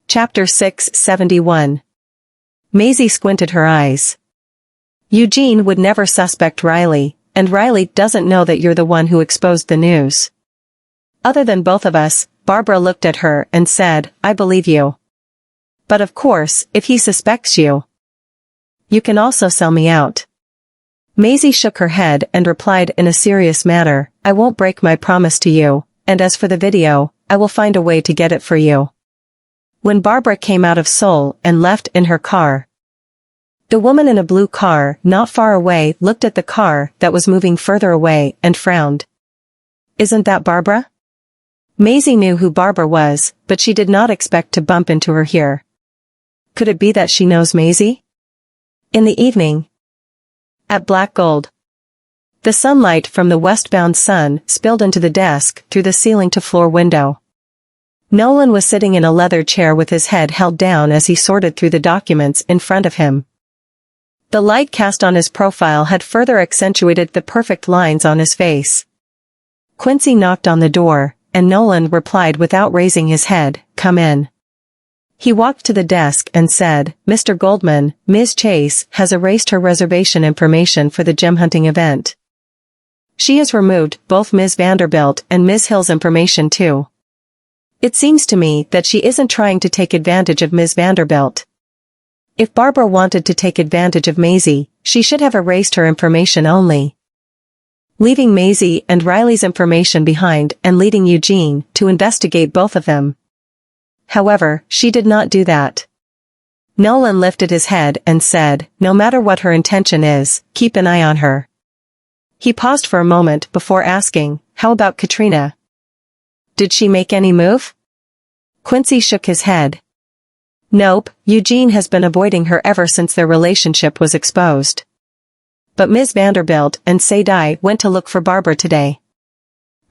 Chapter 671. Maisie squinted her eyes. Eugene would never suspect Riley, and Riley doesn't know that you're the one who exposed the news. Other than both of us, Barbara looked at her and said, I believe you. But of course, if he suspects you, you can also sell me out. Maisie shook her head and replied in a serious manner, I won't break my promise to you, and as for the video, I will find a way to get it for you. When Barbara came out of Seoul and left in her car, the woman in a blue car not far away looked at the car that was moving further away and frowned. Isn't that Barbara? Maisie knew who Barbara was, but she did not expect to bump into her here. Could it be that she knows Maisie? In the evening, at Black Gold, the sunlight from the westbound sun spilled into the desk through the ceiling-to-floor window. Nolan was sitting in a leather chair with his head held down as he sorted through the documents in front of him. The light cast on his profile had further accentuated the perfect lines on his face. Quincy knocked on the door, and Nolan replied without raising his head, Come in. He walked to the desk and said, Mr. Goldman, Ms. Chase has erased her reservation information for the gem hunting event. She has removed both Ms. Vanderbilt and Ms. Hill's information too. It seems to me that she isn't trying to take advantage of Ms. Vanderbilt. If Barbara wanted to take advantage of Maisie, she should have erased her information only, leaving Maisie and Riley's information behind and leading Eugene to investigate both of them. However, she did not do that. Nolan lifted his head and said, No matter what her intention is, keep an eye on her. He paused for a moment before asking, How about Katrina? Did she make any move? Quincy shook his head. Nope, Eugene has been avoiding her ever since their relationship was exposed. But Ms. Vanderbilt and Sadai went to look for Barbara today.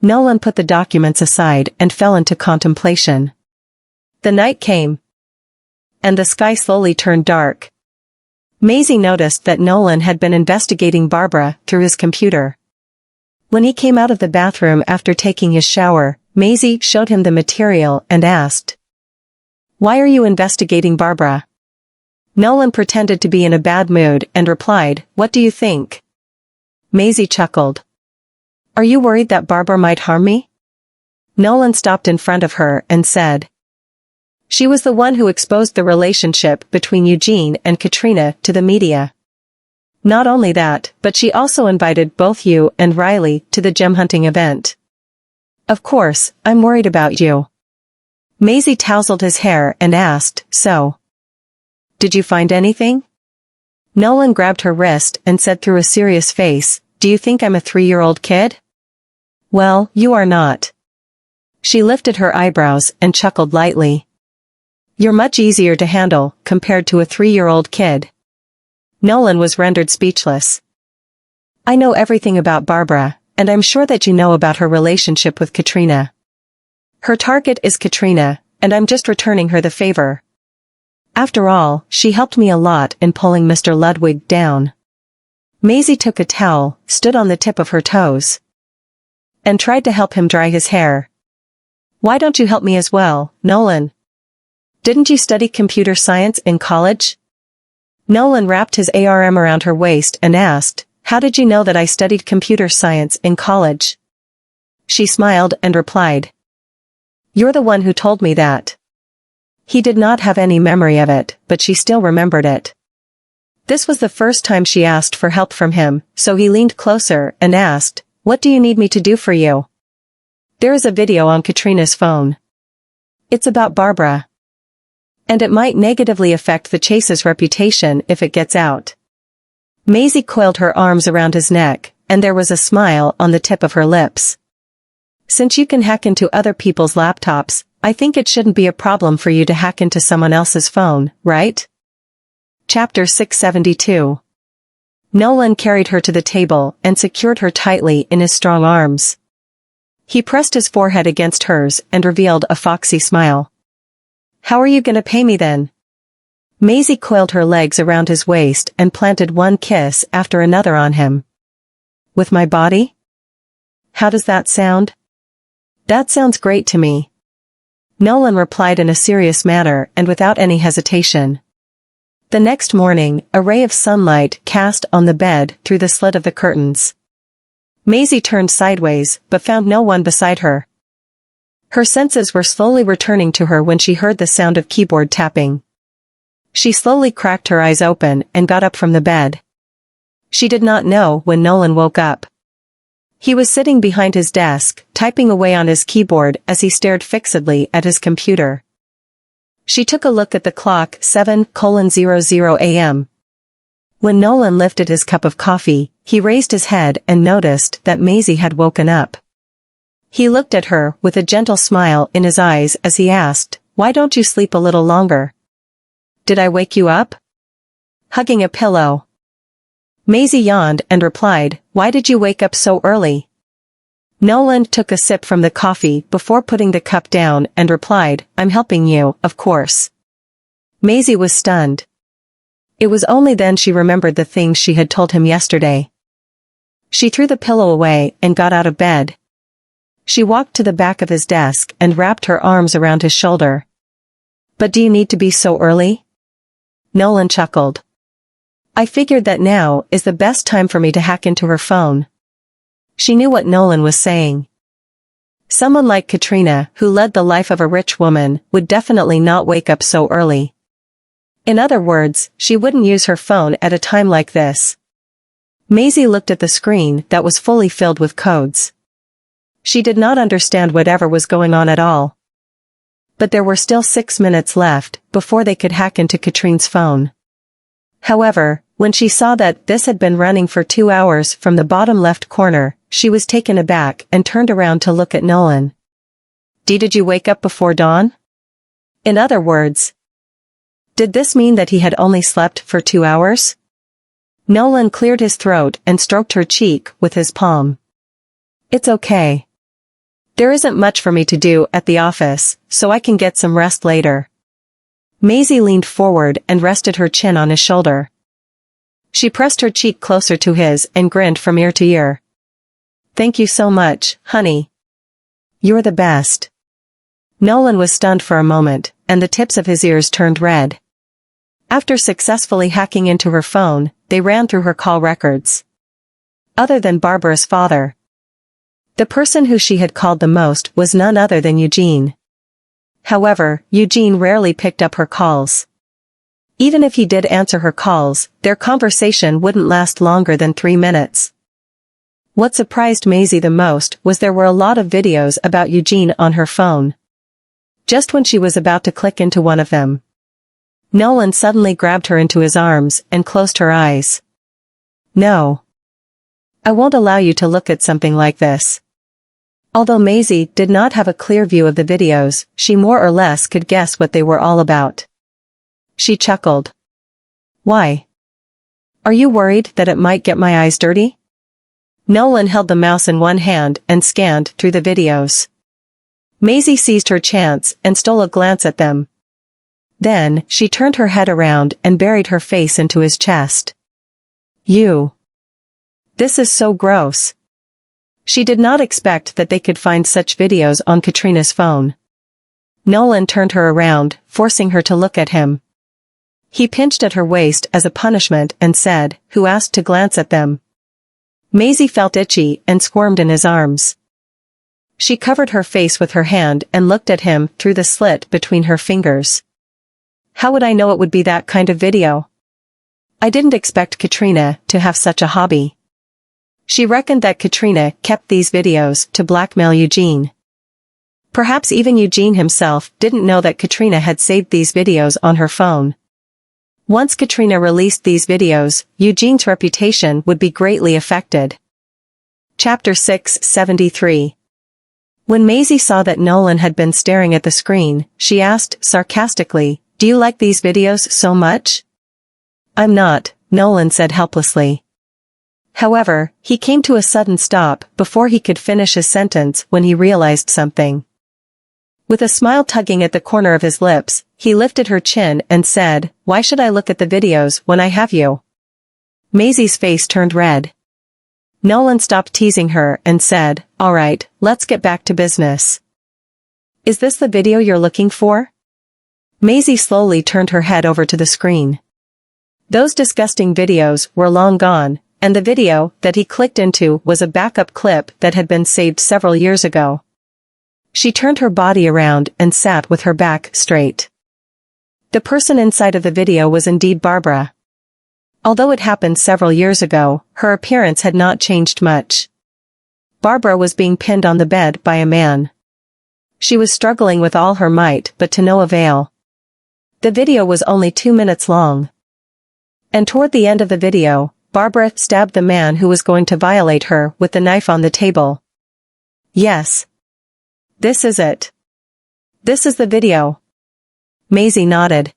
Nolan put the documents aside and fell into contemplation. The night came, and the sky slowly turned dark. Maisie noticed that Nolan had been investigating Barbara through his computer. When he came out of the bathroom after taking his shower, Maisie showed him the material and asked, Why are you investigating Barbara? Nolan pretended to be in a bad mood and replied, What do you think? Maisie chuckled. Are you worried that Barbara might harm me? Nolan stopped in front of her and said, She was the one who exposed the relationship between Eugene and Katrina to the media. Not only that, but she also invited both you and Riley to the gem hunting event. Of course, I'm worried about you. Maisie tousled his hair and asked, So, did you find anything? Nolan grabbed her wrist and said through a serious face, Do you think I'm a 3-year-old kid? Well, you are not. She lifted her eyebrows and chuckled lightly. You're much easier to handle compared to a 3-year-old kid. Nolan was rendered speechless. I know everything about Barbara, and I'm sure that you know about her relationship with Katrina. Her target is Katrina, and I'm just returning her the favor. After all, she helped me a lot in pulling Mr. Ludwig down. Maisie took a towel, stood on the tip of her toes, and tried to help him dry his hair. Why don't you help me as well, Nolan? Didn't you study computer science in college? Nolan wrapped his arm around her waist and asked, How did you know that I studied computer science in college? She smiled and replied, You're the one who told me that. He did not have any memory of it, but she still remembered it. This was the first time she asked for help from him, so he leaned closer and asked, What do you need me to do for you? There is a video on Katrina's phone. It's about Barbara. And it might negatively affect the Chase's reputation if it gets out. Maisie coiled her arms around his neck, and there was a smile on the tip of her lips. Since you can hack into other people's laptops, I think it shouldn't be a problem for you to hack into someone else's phone, right? Chapter 672. Nolan carried her to the table and secured her tightly in his strong arms. He pressed his forehead against hers and revealed a foxy smile. How are you gonna pay me then? Maisie coiled her legs around his waist and planted one kiss after another on him. With my body? How does that sound? That sounds great to me. Nolan replied in a serious manner and without any hesitation. The next morning, a ray of sunlight cast on the bed through the slit of the curtains. Maisie turned sideways, but found no one beside her. Her senses were slowly returning to her when she heard the sound of keyboard tapping. She slowly cracked her eyes open and got up from the bed. She did not know when Nolan woke up. He was sitting behind his desk, typing away on his keyboard as he stared fixedly at his computer. She took a look at the clock, 7:00 a.m. When Nolan lifted his cup of coffee, he raised his head and noticed that Maisie had woken up. He looked at her with a gentle smile in his eyes as he asked, "Why don't you sleep a little longer? Did I wake you up?" Hugging a pillow. Maisie yawned and replied, "Why did you wake up so early?" Nolan took a sip from the coffee before putting the cup down and replied, "I'm helping you, of course." Maisie was stunned. It was only then she remembered the things she had told him yesterday. She threw the pillow away and got out of bed. She walked to the back of his desk and wrapped her arms around his shoulder. "But do you need to be so early?" Nolan chuckled. "I figured that now is the best time for me to hack into her phone." She knew what Nolan was saying. Someone like Katrina, who led the life of a rich woman, would definitely not wake up so early. In other words, she wouldn't use her phone at a time like this. Maisie looked at the screen that was fully filled with codes. She did not understand whatever was going on at all. But there were still 6 minutes left before they could hack into Katrine's phone. However, when she saw that this had been running for 2 hours from the bottom left corner, she was taken aback and turned around to look at Nolan. Did you wake up before dawn?" In other words, did this mean that he had only slept for 2 hours? Nolan cleared his throat and stroked her cheek with his palm. "It's okay. There isn't much for me to do at the office, so I can get some rest later." Maisie leaned forward and rested her chin on his shoulder. She pressed her cheek closer to his and grinned from ear to ear. "Thank you so much, honey. You're the best." Nolan was stunned for a moment, and the tips of his ears turned red. After successfully hacking into her phone, they ran through her call records. Other than Barbara's father, the person who she had called the most was none other than Eugene. However, Eugene rarely picked up her calls. Even if he did answer her calls, their conversation wouldn't last longer than 3 minutes. What surprised Maisie the most was there were a lot of videos about Eugene on her phone. Just when she was about to click into one of them, Nolan suddenly grabbed her into his arms and closed her eyes. "No. I won't allow you to look at something like this." Although Maisie did not have a clear view of the videos, she more or less could guess what they were all about. She chuckled. "Why? Are you worried that it might get my eyes dirty?" Nolan held the mouse in one hand and scanned through the videos. Maisie seized her chance and stole a glance at them. Then, she turned her head around and buried her face into his chest. This is so gross." She did not expect that they could find such videos on Katrina's phone. Nolan turned her around, forcing her to look at him. He pinched at her waist as a punishment and said, "Who asked to glance at them?" Maisie felt itchy and squirmed in his arms. She covered her face with her hand and looked at him through the slit between her fingers. "How would I know it would be that kind of video? I didn't expect Katrina to have such a hobby." She reckoned that Katrina kept these videos to blackmail Eugene. Perhaps even Eugene himself didn't know that Katrina had saved these videos on her phone. Once Katrina released these videos, Eugene's reputation would be greatly affected. Chapter 673. When Maisie saw that Nolan had been staring at the screen, she asked sarcastically, "Do you like these videos so much?" "I'm not," Nolan said helplessly. However, he came to a sudden stop before he could finish his sentence when he realized something. With a smile tugging at the corner of his lips, he lifted her chin and said, "Why should I look at the videos when I have you?" Maisie's face turned red. Nolan stopped teasing her and said, "All right, let's get back to business." Is this the video you're looking for? Maisie slowly turned her head over to the screen. Those disgusting videos were long gone, and the video that he clicked into was a backup clip that had been saved several years ago. She turned her body around and sat with her back straight. The person inside of the video was indeed Barbara. Although it happened several years ago, her appearance had not changed much. Barbara was being pinned on the bed by a man. She was struggling with all her might, but to no avail. The video was only 2 minutes long. And toward the end of the video, Barbara stabbed the man who was going to violate her with the knife on the table. Yes. This is it. This is the video. Maisie nodded.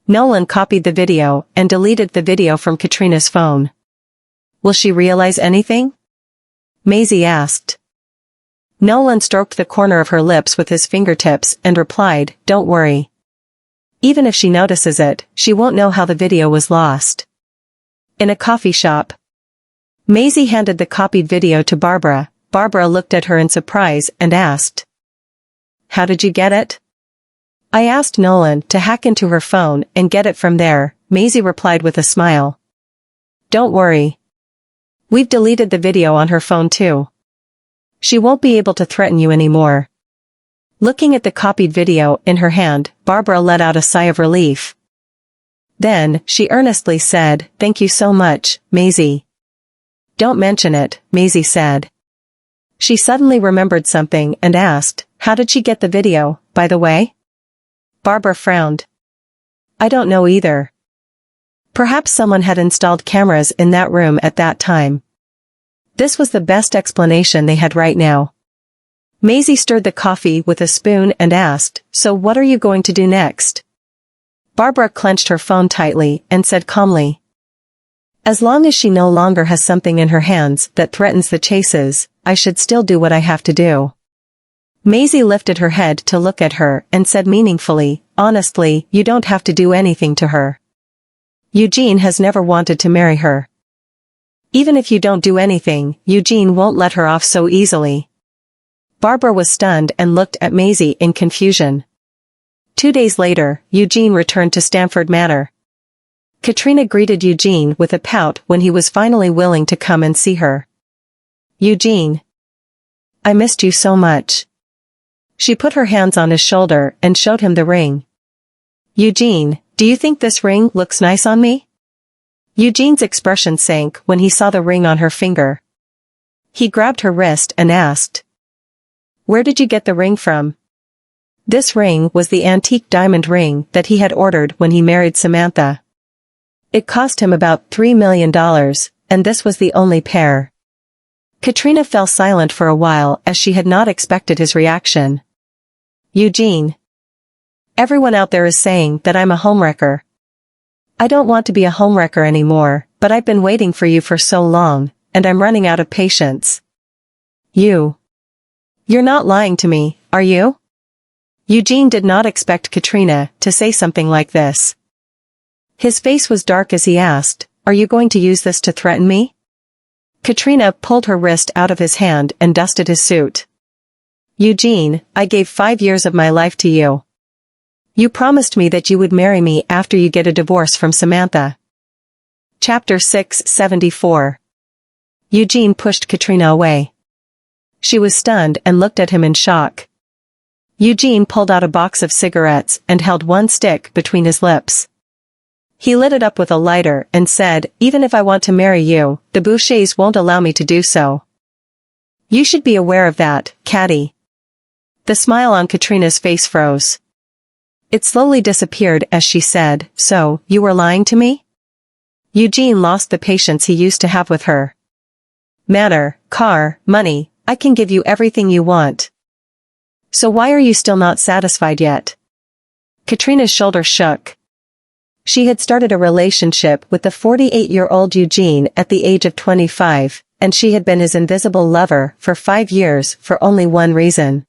Nolan copied the video and deleted the video from Katrina's phone. Will she realize anything? Maisie asked. Nolan stroked the corner of her lips with his fingertips and replied, "Don't worry. Even if she notices it, she won't know how the video was lost." In a coffee shop. Maisie handed the copied video to Barbara. Barbara looked at her in surprise and asked, "How did you get it?" "I asked Nolan to hack into her phone and get it from there," Maisie replied with a smile. "Don't worry. We've deleted the video on her phone too. She won't be able to threaten you anymore." Looking at the copied video in her hand, Barbara let out a sigh of relief. Then, she earnestly said, "Thank you so much, Maisie." "Don't mention it," Maisie said. She suddenly remembered something and asked, "How did she get the video, by the way?" Barbara frowned. "I don't know either. Perhaps someone had installed cameras in that room at that time." This was the best explanation they had right now. Maisie stirred the coffee with a spoon and asked, "So what are you going to do next?" Barbara clenched her phone tightly and said calmly, "As long as she no longer has something in her hands that threatens the chases, I should still do what I have to do." Maisie lifted her head to look at her and said meaningfully, "Honestly, you don't have to do anything to her. Eugene has never wanted to marry her. Even if you don't do anything, Eugene won't let her off so easily." Barbara was stunned and looked at Maisie in confusion. 2 days later, Eugene returned to Stamford Manor. Katrina greeted Eugene with a pout when he was finally willing to come and see her. "Eugene. I missed you so much." She put her hands on his shoulder and showed him the ring. "Eugene, do you think this ring looks nice on me?" Eugene's expression sank when he saw the ring on her finger. He grabbed her wrist and asked, "Where did you get the ring from?" This ring was the antique diamond ring that he had ordered when he married Samantha. It cost him about $3 million, and this was the only pair. Katrina fell silent for a while as she had not expected his reaction. "Eugene. Everyone out there is saying that I'm a homewrecker. I don't want to be a homewrecker anymore, but I've been waiting for you for so long, and I'm running out of patience." You're not lying to me, are you?" Eugene did not expect Katrina to say something like this. His face was dark as he asked, "Are you going to use this to threaten me?" Katrina pulled her wrist out of his hand and dusted his suit. "Eugene, I gave 5 years of my life to you. You promised me that you would marry me after you get a divorce from Samantha." Chapter 674. Eugene pushed Katrina away. She was stunned and looked at him in shock. Eugene pulled out a box of cigarettes and held one stick between his lips. He lit it up with a lighter and said, "Even if I want to marry you, the Bouchers won't allow me to do so. You should be aware of that, Catty." The smile on Katrina's face froze. It slowly disappeared as she said, "So, you were lying to me?" Eugene lost the patience he used to have with her. "Manor, car, money, I can give you everything you want. So why are you still not satisfied yet?" Katrina's shoulders shook. She had started a relationship with the 48-year-old Eugene at the age of 25, and she had been his invisible lover for 5 years for only one reason.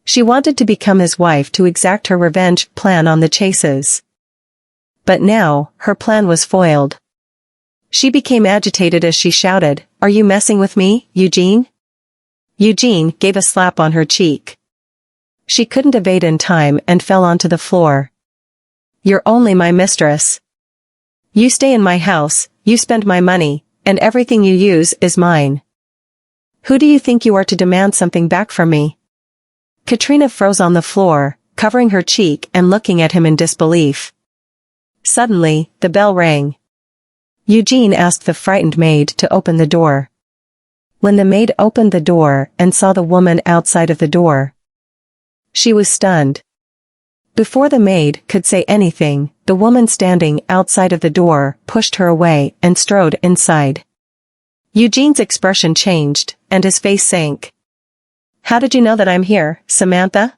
She wanted to become his wife to exact her revenge plan on the Chases. But now, her plan was foiled. She became agitated as she shouted, "Are you messing with me, Eugene?" Eugene gave a slap on her cheek. She couldn't evade in time and fell onto the floor. "You're only my mistress. You stay in my house, you spend my money, and everything you use is mine. Who do you think you are to demand something back from me?" Katrina froze on the floor, covering her cheek and looking at him in disbelief. Suddenly, the bell rang. Eugene asked the frightened maid to open the door. When the maid opened the door and saw the woman outside of the door, she was stunned. Before the maid could say anything, the woman standing outside of the door pushed her away and strode inside. Eugene's expression changed, and his face sank. "How did you know that I'm here, Samantha?"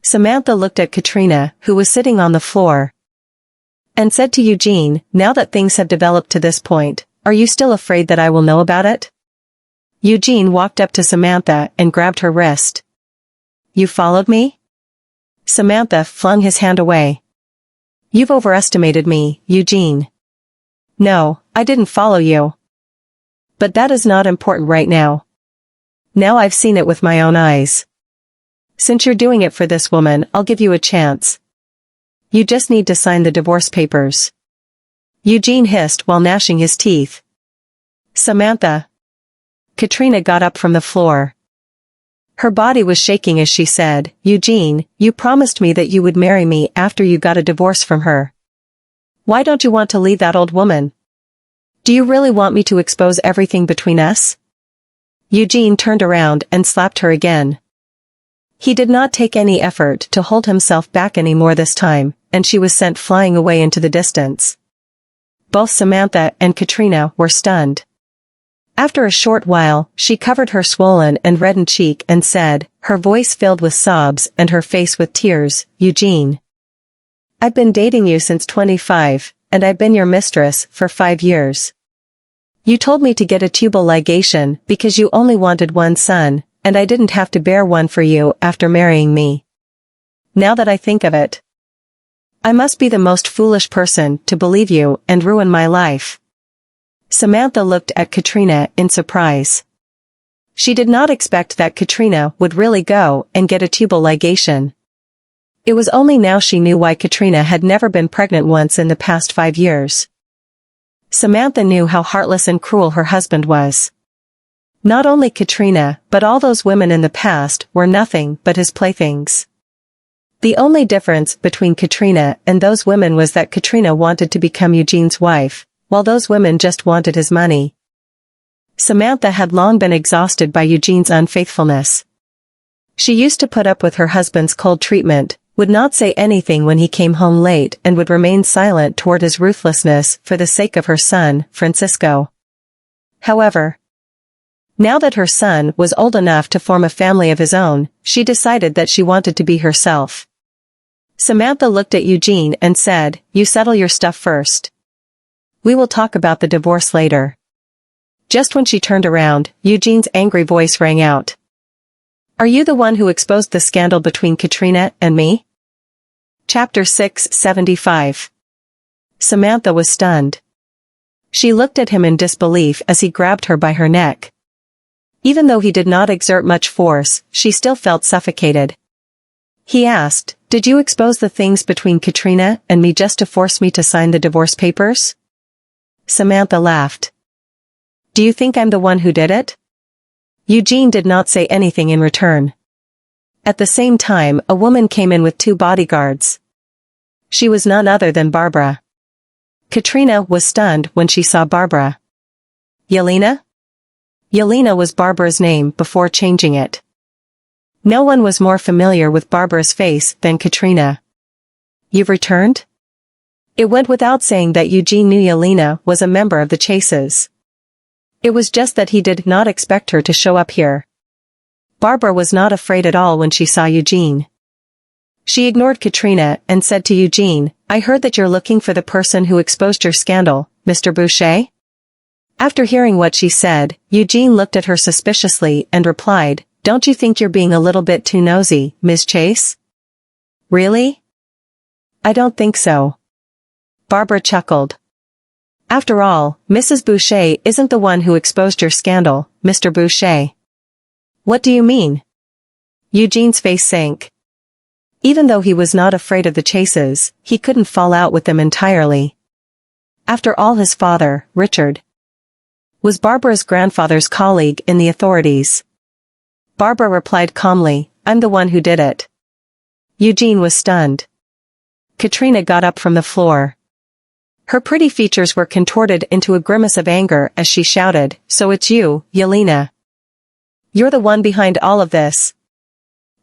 Samantha looked at Katrina, who was sitting on the floor, and said to Eugene, "Now that things have developed to this point, are you still afraid that I will know about it?" Eugene walked up to Samantha and grabbed her wrist. "You followed me?" Samantha flung his hand away. "You've overestimated me, Eugene." "No, I didn't follow you. But that is not important right now. Now I've seen it with my own eyes. Since you're doing it for this woman, I'll give you a chance. You just need to sign the divorce papers." Eugene hissed while gnashing his teeth. "Samantha." Katrina got up from the floor. Her body was shaking as she said, "Eugene, you promised me that you would marry me after you got a divorce from her. Why don't you want to leave that old woman? Do you really want me to expose everything between us?" Eugene turned around and slapped her again. He did not take any effort to hold himself back anymore this time, and she was sent flying away into the distance. Both Samantha and Katrina were stunned. After a short while, she covered her swollen and reddened cheek and said, her voice filled with sobs and her face with tears, "Eugene, I've been dating you since 25, and I've been your mistress for 5 years. You told me to get a tubal ligation because you only wanted one son, and I didn't have to bear one for you after marrying me. Now that I think of it, I must be the most foolish person to believe you and ruin my life." Samantha looked at Katrina in surprise. She did not expect that Katrina would really go and get a tubal ligation. It was only now she knew why Katrina had never been pregnant once in the past 5 years. Samantha knew how heartless and cruel her husband was. Not only Katrina, but all those women in the past were nothing but his playthings. The only difference between Katrina and those women was that Katrina wanted to become Eugene's wife, while those women just wanted his money. Samantha had long been exhausted by Eugene's unfaithfulness. She used to put up with her husband's cold treatment, would not say anything when he came home late and would remain silent toward his ruthlessness for the sake of her son, Francisco. However, now that her son was old enough to form a family of his own, she decided that she wanted to be herself. Samantha looked at Eugene and said, "You settle your stuff first. We will talk about the divorce later." Just when she turned around, Eugene's angry voice rang out. "Are you the one who exposed the scandal between Katrina and me?" Chapter 675. Samantha was stunned. She looked at him in disbelief as he grabbed her by her neck. Even though he did not exert much force, she still felt suffocated. He asked, "Did you expose the things between Katrina and me just to force me to sign the divorce papers?" Samantha laughed. "Do you think I'm the one who did it?" Eugene did not say anything in return. At the same time, a woman came in with 2 bodyguards. She was none other than Barbara. Katrina was stunned when she saw Barbara. "Yelena?" Yelena was Barbara's name before changing it. No one was more familiar with Barbara's face than Katrina. "You've returned?" It went without saying that Eugene knew Yelena was a member of the Chases. It was just that he did not expect her to show up here. Barbara was not afraid at all when she saw Eugene. She ignored Katrina and said to Eugene, "I heard that you're looking for the person who exposed your scandal, Mr. Boucher?" After hearing what she said, Eugene looked at her suspiciously and replied, "Don't you think you're being a little bit too nosy, Ms. Chase?" "Really? I don't think so." Barbara chuckled. "After all, Mrs. Boucher isn't the one who exposed your scandal, Mr. Boucher." "What do you mean?" Eugene's face sank. Even though he was not afraid of the chases, he couldn't fall out with them entirely. After all, his father, Richard, was Barbara's grandfather's colleague in the authorities. Barbara replied calmly, "I'm the one who did it." Eugene was stunned. Katrina got up from the floor. Her pretty features were contorted into a grimace of anger as she shouted, "So it's you, Yelena. You're the one behind all of this."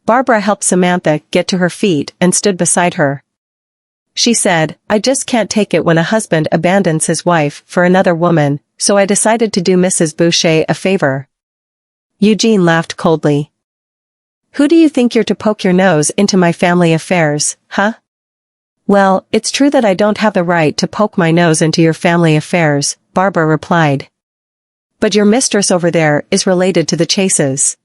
Barbara helped Samantha get to her feet and stood beside her. She said, "I just can't take it when a husband abandons his wife for another woman, so I decided to do Mrs. Boucher a favor." Eugene laughed coldly. "Who do you think you're to poke your nose into my family affairs, huh?" "Well, it's true that I don't have the right to poke my nose into your family affairs," Barbara replied. "But your mistress over there is related to the Chases.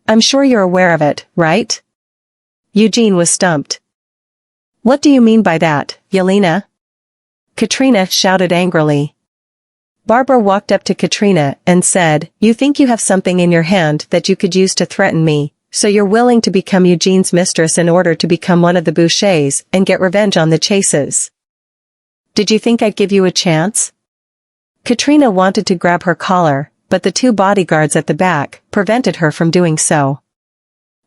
I'm sure you're aware of it, right?" Eugene was stumped. "What do you mean by that, Yelena?" Katrina shouted angrily. Barbara walked up to Katrina and said, "You think you have something in your hand that you could use to threaten me, so you're willing to become Eugene's mistress in order to become one of the Bouchers and get revenge on the Chases. Did you think I'd give you a chance?" Katrina wanted to grab her collar, but the two bodyguards at the back prevented her from doing so.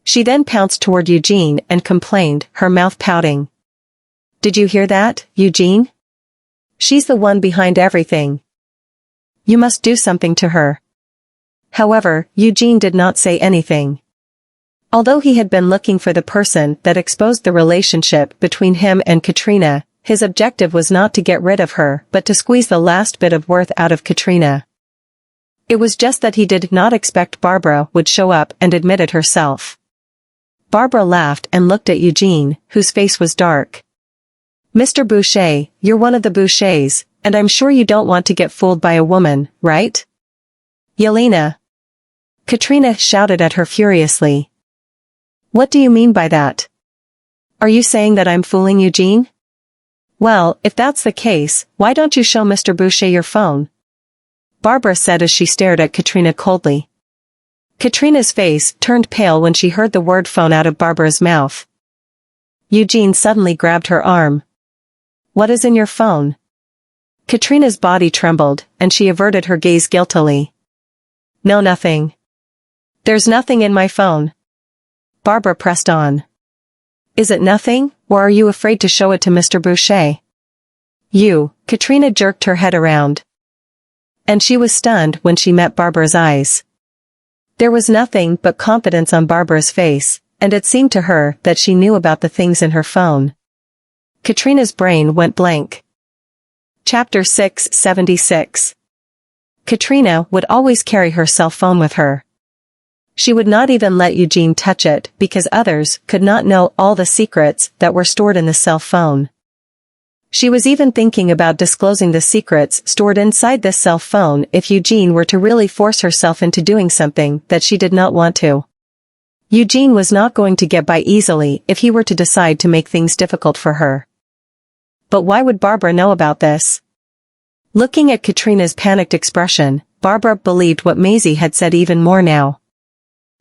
She then pounced toward Eugene and complained, her mouth pouting. "Did you hear that, Eugene? She's the one behind everything. You must do something to her." However, Eugene did not say anything. Although he had been looking for the person that exposed the relationship between him and Katrina, his objective was not to get rid of her but to squeeze the last bit of worth out of Katrina. It was just that he did not expect Barbara would show up and admit it herself. Barbara laughed and looked at Eugene, whose face was dark. "Mr. Boucher, you're one of the Bouchers, and I'm sure you don't want to get fooled by a woman, right?" "Yelena!" Katrina shouted at her furiously. "What do you mean by that? Are you saying that I'm fooling Eugene? Well, if that's the case, why don't you show Mr. Boucher your phone?" Barbara said as she stared at Katrina coldly. Katrina's face turned pale when she heard the word phone out of Barbara's mouth. Eugene suddenly grabbed her arm. "What is in your phone?" Katrina's body trembled, and she averted her gaze guiltily. "No, nothing. There's nothing in my phone." Barbara pressed on. "Is it nothing, or are you afraid to show it to Mr. Boucher?" Katrina jerked her head around. And she was stunned when she met Barbara's eyes. There was nothing but confidence on Barbara's face, and it seemed to her that she knew about the things in her phone. Katrina's brain went blank. Chapter 676. Katrina would always carry her cell phone with her. She would not even let Eugene touch it because others could not know all the secrets that were stored in the cell phone. She was even thinking about disclosing the secrets stored inside this cell phone if Eugene were to really force herself into doing something that she did not want to. Eugene was not going to get by easily if he were to decide to make things difficult for her. But why would Barbara know about this? Looking at Katrina's panicked expression, Barbara believed what Maisie had said even more now.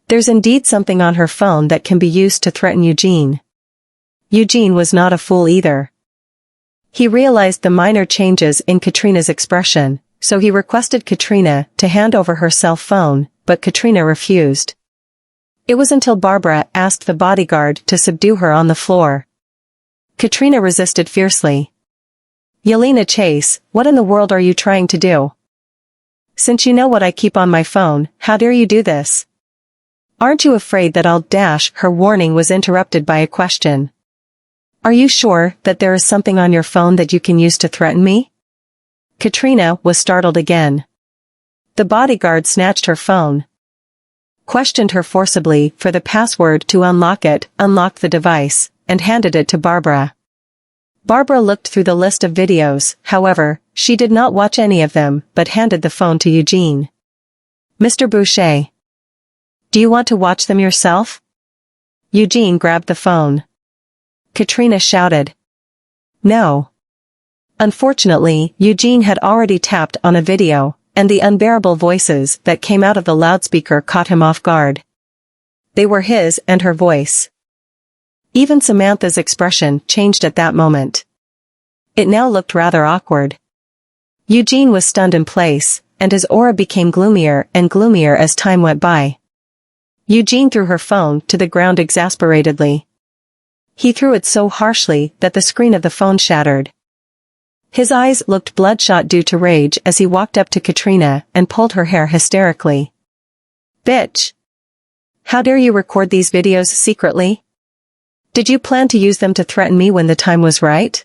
There's indeed something on her phone that can be used to threaten Eugene. Eugene was not a fool either. He realized the minor changes in Katrina's expression, so he requested Katrina to hand over her cell phone, but Katrina refused. It was until Barbara asked the bodyguard to subdue her on the floor. Katrina resisted fiercely. "Yelena Chase, what in the world are you trying to do? Since you know what I keep on my phone, how dare you do this? Aren't you afraid that I'll dash?" Her warning was interrupted by a question. "Are you sure that there is something on your phone that you can use to threaten me?" Katrina was startled again. The bodyguard snatched her phone, questioned her forcibly for the password to unlock it, unlocked the device, and handed it to Barbara. Barbara looked through the list of videos, however, she did not watch any of them but handed the phone to Eugene. "Mr. Boucher, do you want to watch them yourself?" Eugene grabbed the phone. Katrina shouted. "No." Unfortunately, Eugene had already tapped on a video, and the unbearable voices that came out of the loudspeaker caught him off guard. They were his and her voice. Even Samantha's expression changed at that moment. It now looked rather awkward. Eugene was stunned in place, and his aura became gloomier and gloomier as time went by. Eugene threw her phone to the ground exasperatedly. He threw it so harshly that the screen of the phone shattered. His eyes looked bloodshot due to rage as he walked up to Katrina and pulled her hair hysterically. "Bitch! How dare you record these videos secretly? Did you plan to use them to threaten me when the time was right?"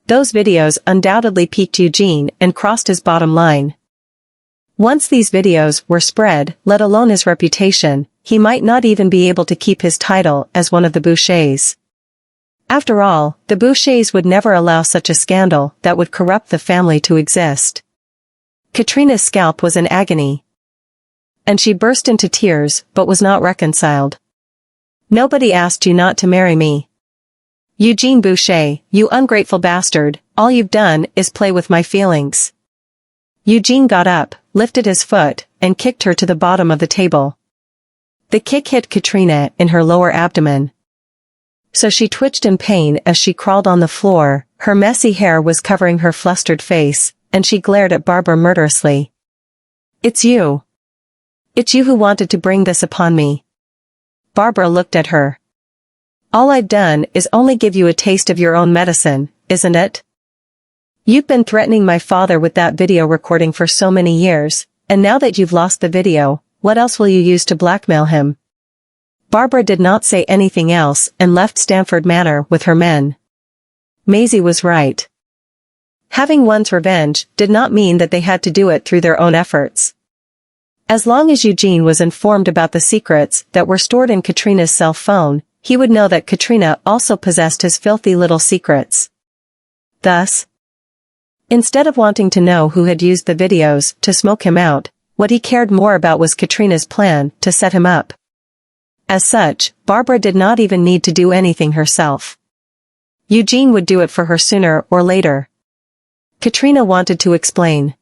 Those videos undoubtedly piqued Eugene and crossed his bottom line. Once these videos were spread, let alone his reputation, he might not even be able to keep his title as one of the Bouchers. After all, the Bouchers would never allow such a scandal that would corrupt the family to exist. Katrina's scalp was in agony, and she burst into tears but was not reconciled. "Nobody asked you not to marry me. Eugene Boucher, you ungrateful bastard, all you've done is play with my feelings." Eugene got up, lifted his foot, and kicked her to the bottom of the table. The kick hit Katrina in her lower abdomen, so she twitched in pain as she crawled on the floor. Her messy hair was covering her flustered face, and she glared at Barbara murderously. "It's you. It's you who wanted to bring this upon me." Barbara looked at her. "All I've done is only give you a taste of your own medicine, isn't it? You've been threatening my father with that video recording for so many years, and now that you've lost the video, what else will you use to blackmail him?" Barbara did not say anything else and left Stamford Manor with her men. Maisie was right. Having one's revenge did not mean that they had to do it through their own efforts. As long as Eugene was informed about the secrets that were stored in Katrina's cell phone, he would know that Katrina also possessed his filthy little secrets. Thus, instead of wanting to know who had used the videos to smoke him out, what he cared more about was Katrina's plan to set him up. As such, Barbara did not even need to do anything herself. Eugene would do it for her sooner or later. Katrina wanted to explain,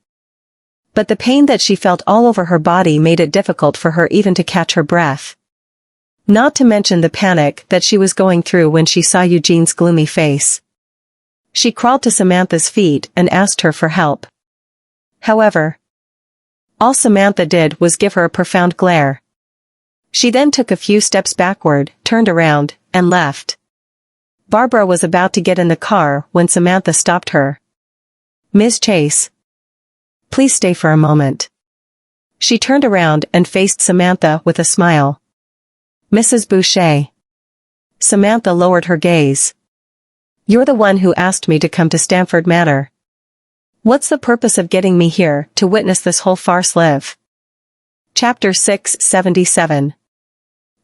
but the pain that she felt all over her body made it difficult for her even to catch her breath. Not to mention the panic that she was going through when she saw Eugene's gloomy face. She crawled to Samantha's feet and asked her for help. However, all Samantha did was give her a profound glare. She then took a few steps backward, turned around, and left. Barbara was about to get in the car when Samantha stopped her. "Ms. Chase, please stay for a moment." She turned around and faced Samantha with a smile. "Mrs. Boucher." Samantha lowered her gaze. "You're the one who asked me to come to Stamford Manor. What's the purpose of getting me here to witness this whole farce live?" Chapter 677.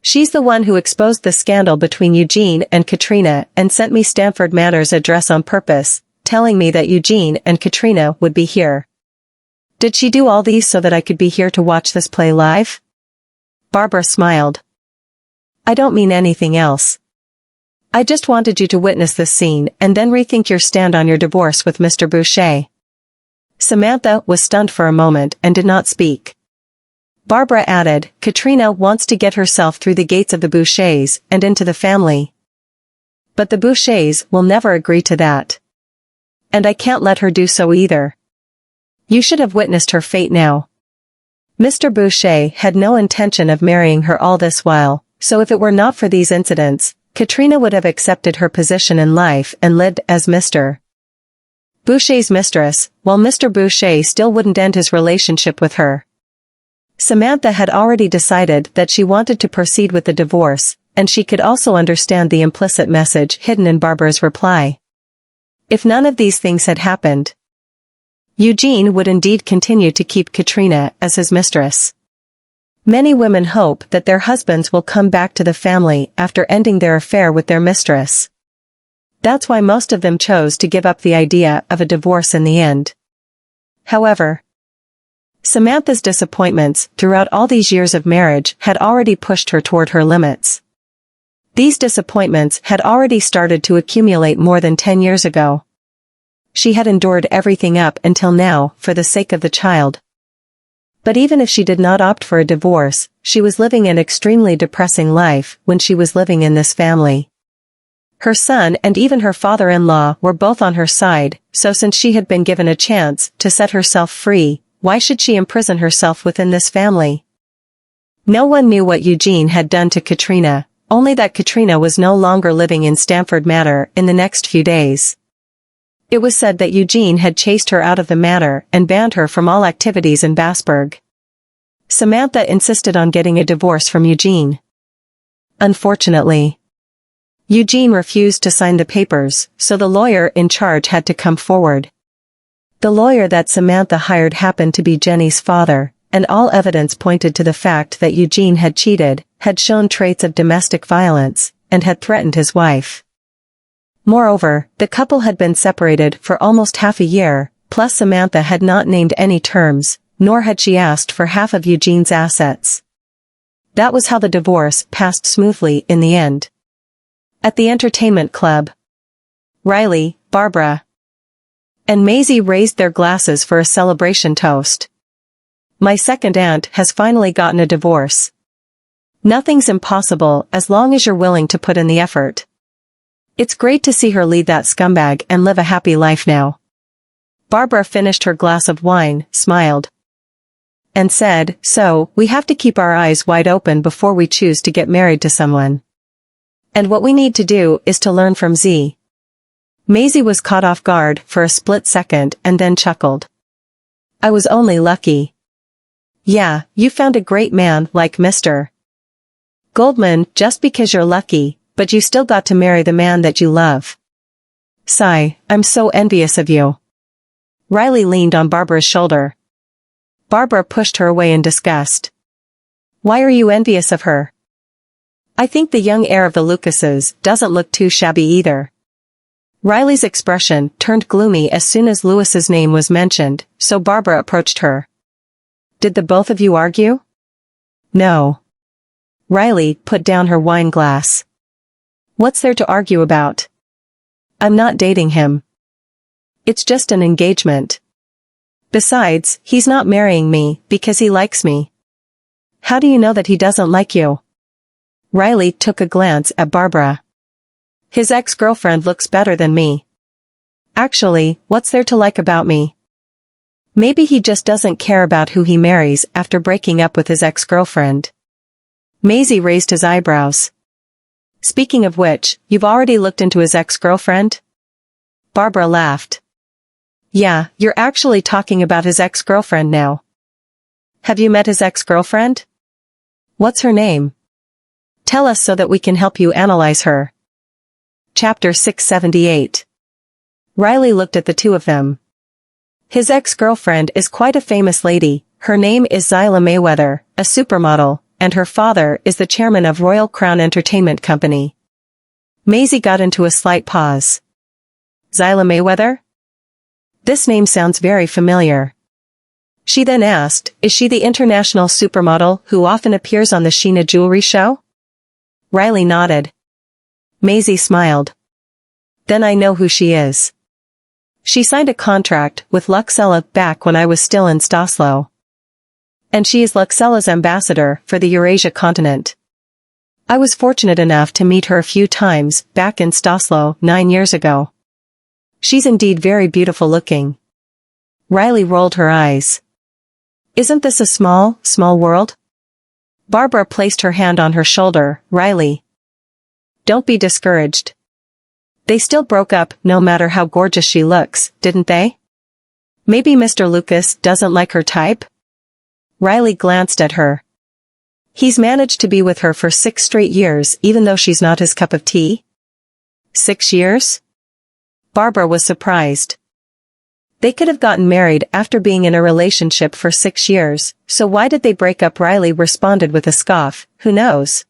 "She's the one who exposed the scandal between Eugene and Katrina and sent me Stamford Manor's address on purpose, telling me that Eugene and Katrina would be here. Did she do all these so that I could be here to watch this play live?" Barbara smiled. "I don't mean anything else. I just wanted you to witness this scene and then rethink your stand on your divorce with Mr. Boucher." Samantha was stunned for a moment and did not speak. Barbara added, "Katrina wants to get herself through the gates of the Bouchers and into the family. But the Bouchers will never agree to that. And I can't let her do so either. You should have witnessed her fate now. Mr. Boucher had no intention of marrying her all this while, so if it were not for these incidents, Katrina would have accepted her position in life and lived as Mr. Boucher's mistress, while Mr. Boucher still wouldn't end his relationship with her." Samantha had already decided that she wanted to proceed with the divorce, and she could also understand the implicit message hidden in Barbara's reply. If none of these things had happened, Eugene would indeed continue to keep Katrina as his mistress. Many women hope that their husbands will come back to the family after ending their affair with their mistress. That's why most of them chose to give up the idea of a divorce in the end. However, Samantha's disappointments throughout all these years of marriage had already pushed her toward her limits. These disappointments had already started to accumulate more than 10 years ago. She had endured everything up until now for the sake of the child. But even if she did not opt for a divorce, she was living an extremely depressing life when she was living in this family. Her son and even her father-in-law were both on her side, so since she had been given a chance to set herself free, why should she imprison herself within this family? No one knew what Eugene had done to Katrina, only that Katrina was no longer living in Stamford Manor in the next few days. It was said that Eugene had chased her out of the manor and banned her from all activities in Basburg. Samantha insisted on getting a divorce from Eugene. Unfortunately, Eugene refused to sign the papers, so the lawyer in charge had to come forward. The lawyer that Samantha hired happened to be Jenny's father, and all evidence pointed to the fact that Eugene had cheated, had shown traits of domestic violence, and had threatened his wife. Moreover, the couple had been separated for almost half a year, plus Samantha had not named any terms, nor had she asked for half of Eugene's assets. That was how the divorce passed smoothly in the end. At the entertainment club, Riley, Barbara, and Maisie raised their glasses for a celebration toast. My second aunt has finally gotten a divorce. Nothing's impossible as long as you're willing to put in the effort. It's great to see her lead that scumbag and live a happy life now. Barbara finished her glass of wine, smiled, and said, "So, we have to keep our eyes wide open before we choose to get married to someone. And what we need to do is to learn from Z." Maisie was caught off guard for a split second and then chuckled. "I was only lucky." "Yeah, you found a great man like Mr. Goldman just because you're lucky, but you still got to marry the man that you love." "Sigh, I'm so envious of you." Riley leaned on Barbara's shoulder. Barbara pushed her away in disgust. "Why are you envious of her?" "I think the young heir of the Lucases doesn't look too shabby either." Riley's expression turned gloomy as soon as Lewis's name was mentioned, so Barbara approached her. "Did the both of you argue?" "No." Riley put down her wine glass. "What's there to argue about? I'm not dating him. It's just an engagement. Besides, he's not marrying me because he likes me." "How do you know that he doesn't like you?" Riley took a glance at Barbara. "His ex-girlfriend looks better than me." "Actually, what's there to like about me?" "Maybe he just doesn't care about who he marries after breaking up with his ex-girlfriend." Maisie raised his eyebrows. "Speaking of which, you've already looked into his ex-girlfriend?" Barbara laughed. "Yeah, you're actually talking about his ex-girlfriend now. Have you met his ex-girlfriend?" "What's her name?" "Tell us so that we can help you analyze her." Chapter 678. Riley looked at the two of them. "His ex-girlfriend is quite a famous lady. Her name is Zyla Mayweather, a supermodel, and her father is the chairman of Royal Crown Entertainment Company." Maisie got into a slight pause. "Zyla Mayweather? This name sounds very familiar." She then asked, "Is she the international supermodel who often appears on the Sheena Jewelry Show?" Riley nodded. Maisie smiled. "Then I know who she is. She signed a contract with Luxella back when I was still in Staslo. And she is Luxella's ambassador for the Eurasia continent. I was fortunate enough to meet her a few times back in Staslo 9 years ago. She's indeed very beautiful looking." Riley rolled her eyes. "Isn't this a small world?" Barbara placed her hand on her shoulder. "Riley, don't be discouraged. They still broke up no matter how gorgeous she looks, didn't they? Maybe Mr. Lucas doesn't like her type?" Riley glanced at her. "He's managed to be with her for 6 straight years even though she's not his cup of tea?" 6 years? Barbara was surprised. They could have gotten married after being in a relationship for 6 years, so why did they break up? Riley responded with a scoff, "Who knows?"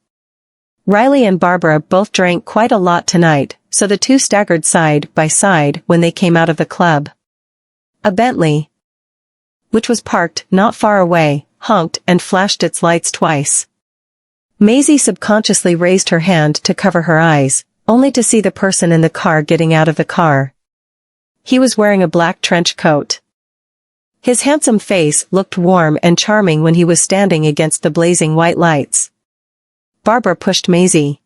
Riley and Barbara both drank quite a lot tonight, so the two staggered side by side when they came out of the club. A Bentley, which was parked not far away, honked and flashed its lights twice. Maisie subconsciously raised her hand to cover her eyes, only to see the person in the car getting out of the car. He was wearing a black trench coat. His handsome face looked warm and charming when he was standing against the blazing white lights. Barbara pushed Maisie.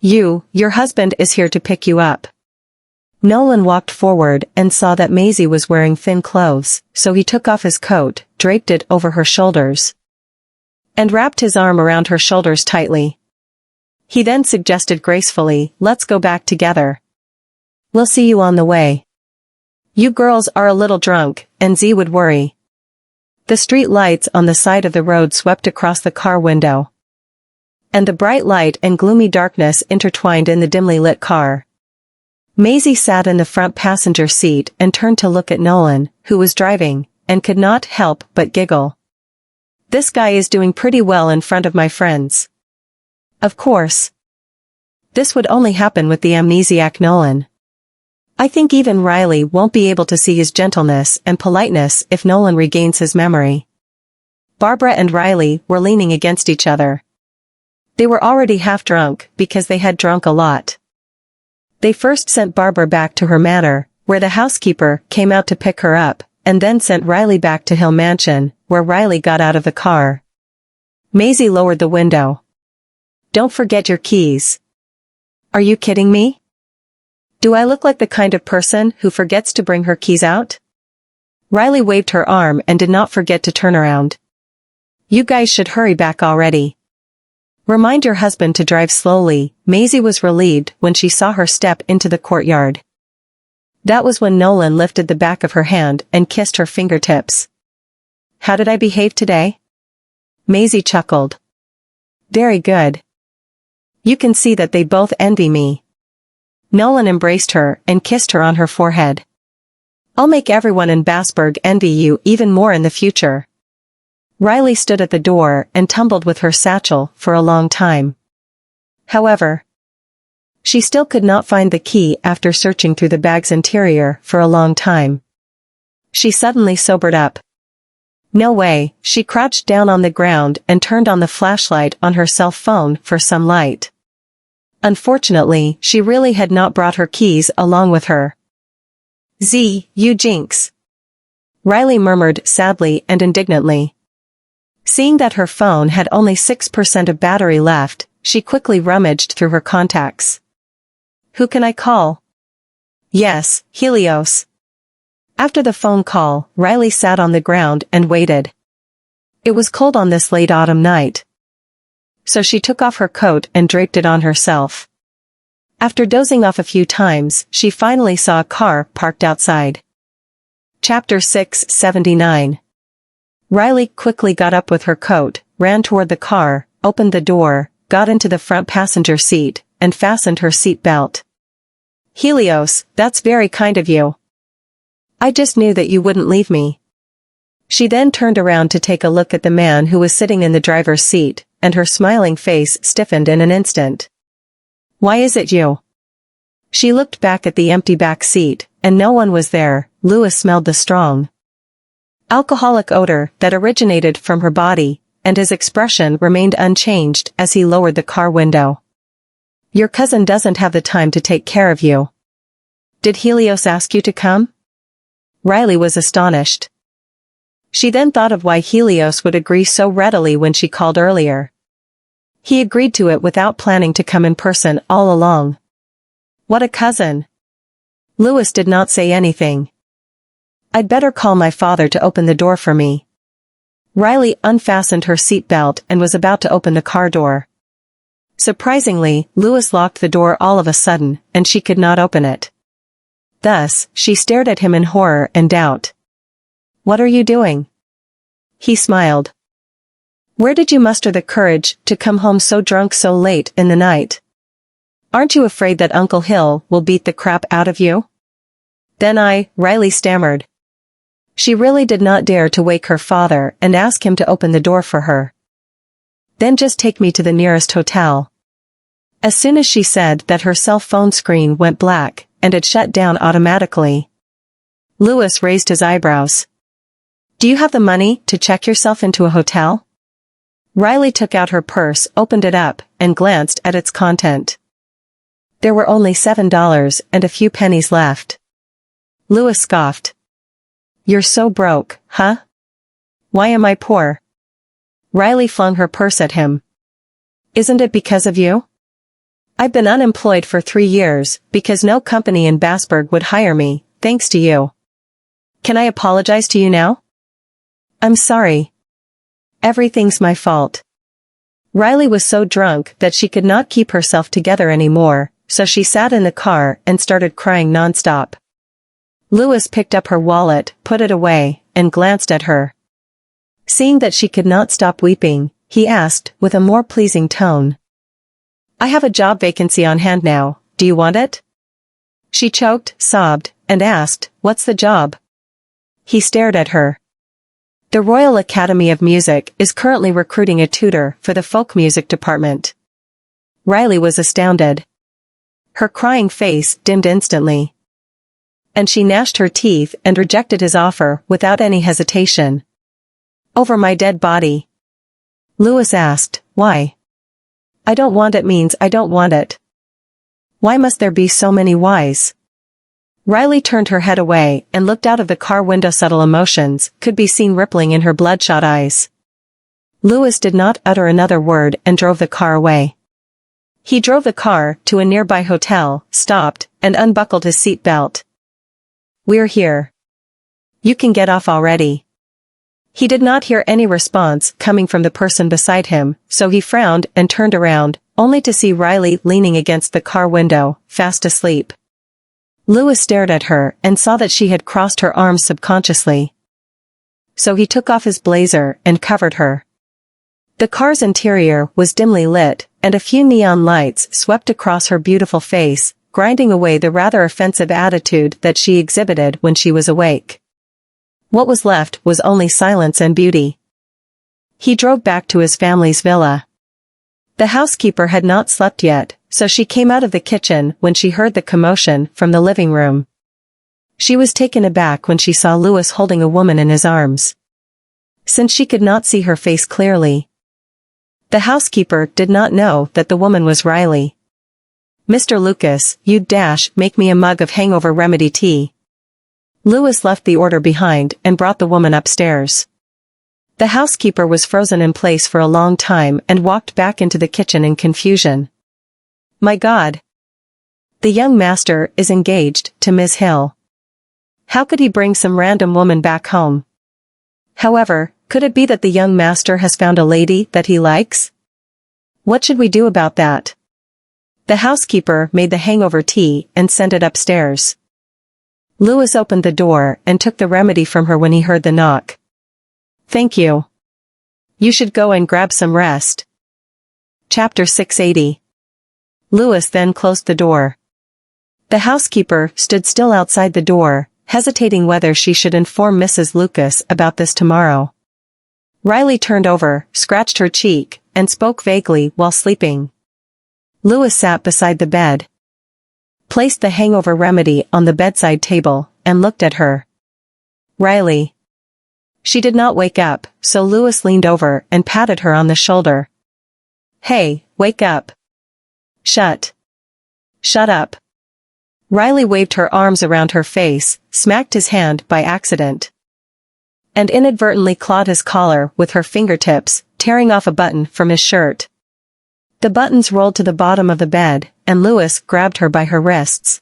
Your husband is here to pick you up. Nolan walked forward and saw that Maisie was wearing thin clothes, so he took off his coat, draped it over her shoulders, and wrapped his arm around her shoulders tightly. He then suggested gracefully, "Let's go back together. We'll see you on the way. You girls are a little drunk, and Z would worry." The street lights on the side of the road swept across the car window, and the bright light and gloomy darkness intertwined in the dimly lit car. Maisie sat in the front passenger seat and turned to look at Nolan, who was driving, and could not help but giggle. "This guy is doing pretty well in front of my friends." Of course. This would only happen with the amnesiac Nolan. I think even Riley won't be able to see his gentleness and politeness if Nolan regains his memory. Barbara and Riley were leaning against each other. They were already half drunk because they had drunk a lot. They first sent Barbara back to her manor, where the housekeeper came out to pick her up, and then sent Riley back to Hill Mansion, where Riley got out of the car. Maisie lowered the window. "Don't forget your keys." "Are you kidding me? Do I look like the kind of person who forgets to bring her keys out?" Riley waved her arm and did not forget to turn around. "You guys should hurry back already. Remind your husband to drive slowly." Maisie was relieved when she saw her step into the courtyard. That was when Nolan lifted the back of her hand and kissed her fingertips. "How did I behave today?" Maisie chuckled. "Very good. You can see that they both envy me." Nolan embraced her and kissed her on her forehead. "I'll make everyone in Bassburg envy you even more in the future." Riley stood at the door and tumbled with her satchel for a long time. However, she still could not find the key after searching through the bag's interior for a long time. She suddenly sobered up. No way. She crouched down on the ground and turned on the flashlight on her cell phone for some light. Unfortunately, she really had not brought her keys along with her. "Z, you jinx," Riley murmured sadly and indignantly. Seeing that her phone had only 6% of battery left, she quickly rummaged through her contacts. "Who can I call?" "Yes, Helios." After the phone call, Riley sat on the ground and waited. It was cold on this late autumn night, so she took off her coat and draped it on herself. After dozing off a few times, she finally saw a car parked outside. Chapter 679. Riley quickly got up with her coat, ran toward the car, opened the door, got into the front passenger seat, and fastened her seat belt. "Helios, that's very kind of you. I just knew that you wouldn't leave me." She then turned around to take a look at the man who was sitting in the driver's seat, and her smiling face stiffened in an instant. "Why is it you?" She looked back at the empty back seat, and no one was there. Louis smelled the strong, alcoholic odor that originated from her body, and his expression remained unchanged as he lowered the car window. "Your cousin doesn't have the time to take care of you. Did Helios ask you to come?" Riley was astonished. She then thought of why Helios would agree so readily when she called earlier. He agreed to it without planning to come in person all along. What a cousin. Louis did not say anything. "I'd better call my father to open the door for me." Riley unfastened her seatbelt and was about to open the car door. Surprisingly, Louis locked the door all of a sudden, and she could not open it. Thus, she stared at him in horror and doubt. "What are you doing?" He smiled. "Where did you muster the courage to come home so drunk so late in the night? Aren't you afraid that Uncle Hill will beat the crap out of you?" Riley stammered. She really did not dare to wake her father and ask him to open the door for her. "Then just take me to the nearest hotel." As soon as she said that, her cell phone screen went black, and it shut down automatically. Louis raised his eyebrows. "Do you have the money to check yourself into a hotel?" Riley took out her purse, opened it up, and glanced at its content. There were only $7 and a few pennies left. Louis scoffed. "You're so broke, huh? Why am I poor?" Riley flung her purse at him. "Isn't it because of you?" I've been unemployed for 3 years because no company in Bassburg would hire me, thanks to you. Can I apologize to you now? I'm sorry. Everything's my fault. Riley was so drunk that she could not keep herself together anymore, so she sat in the car and started crying nonstop. Louis picked up her wallet, put it away, and glanced at her. Seeing that she could not stop weeping, he asked, with a more pleasing tone. I have a job vacancy on hand now, do you want it? She choked, sobbed, and asked, what's the job? He stared at her. The Royal Academy of Music is currently recruiting a tutor for the folk music department. Riley was astounded. Her crying face dimmed instantly. And she gnashed her teeth and rejected his offer without any hesitation. Over my dead body. Louis asked, why? I don't want it means I don't want it. Why must there be so many whys? Riley turned her head away and looked out of the car window. Subtle emotions could be seen rippling in her bloodshot eyes. Louis did not utter another word and drove the car away. He drove the car to a nearby hotel, stopped, and unbuckled his seat belt. We're here. You can get off already. He did not hear any response coming from the person beside him, so he frowned and turned around, only to see Riley leaning against the car window, fast asleep. Louis stared at her and saw that she had crossed her arms subconsciously. So he took off his blazer and covered her. The car's interior was dimly lit, and a few neon lights swept across her beautiful face, grinding away the rather offensive attitude that she exhibited when she was awake. What was left was only silence and beauty. He drove back to his family's villa. The housekeeper had not slept yet, so she came out of the kitchen when she heard the commotion from the living room. She was taken aback when she saw Louis holding a woman in his arms. Since she could not see her face clearly, the housekeeper did not know that the woman was Riley. Mr. Lucas, you'd make me a mug of hangover remedy tea. Louis left the order behind and brought the woman upstairs. The housekeeper was frozen in place for a long time and walked back into the kitchen in confusion. My God! The young master is engaged to Miss Hill. How could he bring some random woman back home? However, could it be that the young master has found a lady that he likes? What should we do about that? The housekeeper made the hangover tea and sent it upstairs. Louis opened the door and took the remedy from her when he heard the knock. Thank you. You should go and grab some rest. Chapter 680. Louis then closed the door. The housekeeper stood still outside the door, hesitating whether she should inform Mrs. Lucas about this tomorrow. Riley turned over, scratched her cheek, and spoke vaguely while sleeping. Louis sat beside the bed, placed the hangover remedy on the bedside table, and looked at her. Riley. She did not wake up, so Louis leaned over and patted her on the shoulder. Hey, wake up. Shut up. Riley waved her arms around her face, smacked his hand by accident, and inadvertently clawed his collar with her fingertips, tearing off a button from his shirt. The buttons rolled to the bottom of the bed, and Louis grabbed her by her wrists.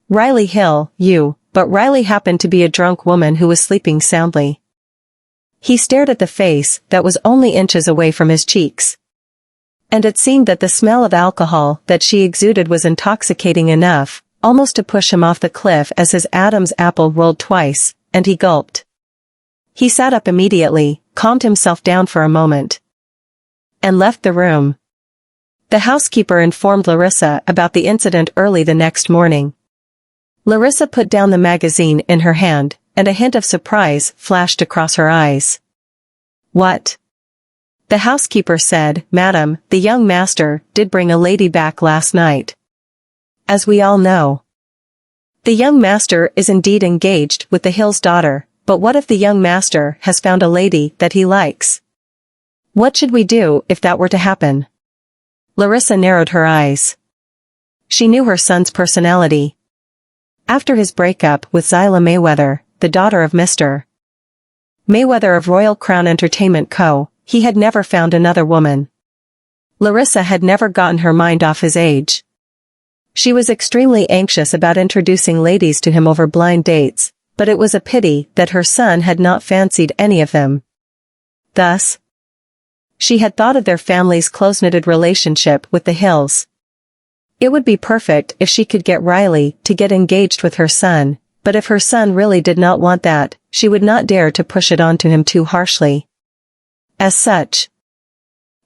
Riley Hill, you, but Riley happened to be a drunk woman who was sleeping soundly. He stared at the face that was only inches away from his cheeks. And it seemed that the smell of alcohol that she exuded was intoxicating enough, almost to push him off the cliff as his Adam's apple rolled twice, and he gulped. He sat up immediately, calmed himself down for a moment, and left the room. The housekeeper informed Larissa about the incident early the next morning. Larissa put down the magazine in her hand, and a hint of surprise flashed across her eyes. What? The housekeeper said, Madam, the young master did bring a lady back last night. As we all know, the young master is indeed engaged with the Hill's daughter, but what if the young master has found a lady that he likes? What should we do if that were to happen? Larissa narrowed her eyes. She knew her son's personality. After his breakup with Zyla Mayweather, the daughter of Mr. Mayweather of Royal Crown Entertainment Co., he had never found another woman. Larissa had never gotten her mind off his age. She was extremely anxious about introducing ladies to him over blind dates, but it was a pity that her son had not fancied any of them. Thus, she had thought of their family's close-knitted relationship with the Hills. It would be perfect if she could get Riley to get engaged with her son, but if her son really did not want that, she would not dare to push it onto him too harshly. As such,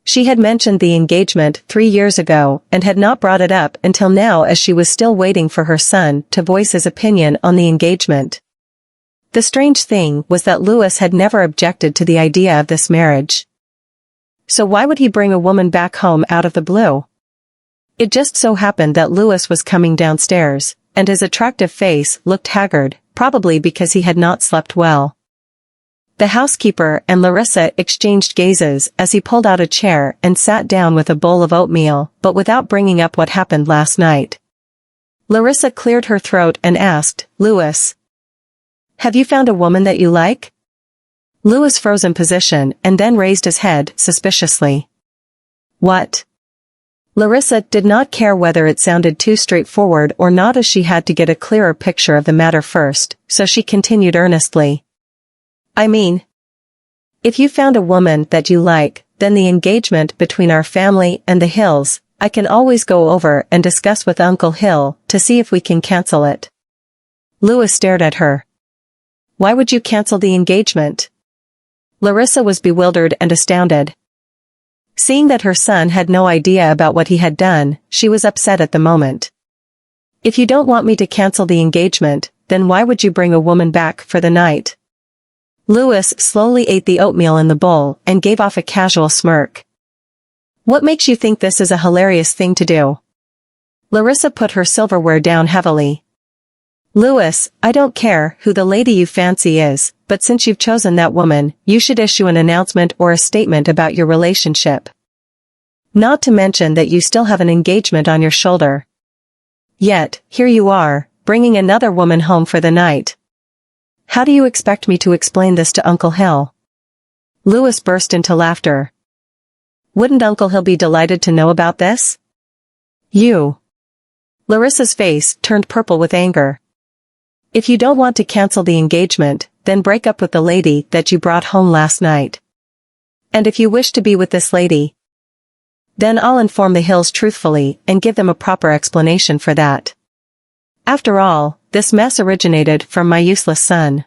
she had mentioned the engagement 3 years ago and had not brought it up until now, as she was still waiting for her son to voice his opinion on the engagement. The strange thing was that Louis had never objected to the idea of this marriage. So why would he bring a woman back home out of the blue? It just so happened that Louis was coming downstairs, and his attractive face looked haggard, probably because he had not slept well. The housekeeper and Larissa exchanged gazes as he pulled out a chair and sat down with a bowl of oatmeal, but without bringing up what happened last night. Larissa cleared her throat and asked, "Louis, have you found a woman that you like?" Louis froze in position and then raised his head suspiciously. "What?" Larissa did not care whether it sounded too straightforward or not, as she had to get a clearer picture of the matter first, so she continued earnestly. "I mean, if you found a woman that you like, then the engagement between our family and the Hills, I can always go over and discuss with Uncle Hill to see if we can cancel it." Louis stared at her. "Why would you cancel the engagement?" Larissa was bewildered and astounded. Seeing that her son had no idea about what he had done, she was upset at the moment. "If you don't want me to cancel the engagement, then why would you bring a woman back for the night?" Louis slowly ate the oatmeal in the bowl and gave off a casual smirk. "What makes you think this is a hilarious thing to do?" Larissa put her silverware down heavily. "Louis, I don't care who the lady you fancy is, but since you've chosen that woman, you should issue an announcement or a statement about your relationship. Not to mention that you still have an engagement on your shoulder. Yet, here you are, bringing another woman home for the night. How do you expect me to explain this to Uncle Hill?" Louis burst into laughter. "Wouldn't Uncle Hill be delighted to know about this?" "You." Larissa's face turned purple with anger. "If you don't want to cancel the engagement, then break up with the lady that you brought home last night. And if you wish to be with this lady, then I'll inform the Hills truthfully and give them a proper explanation for that. After all, this mess originated from my useless son."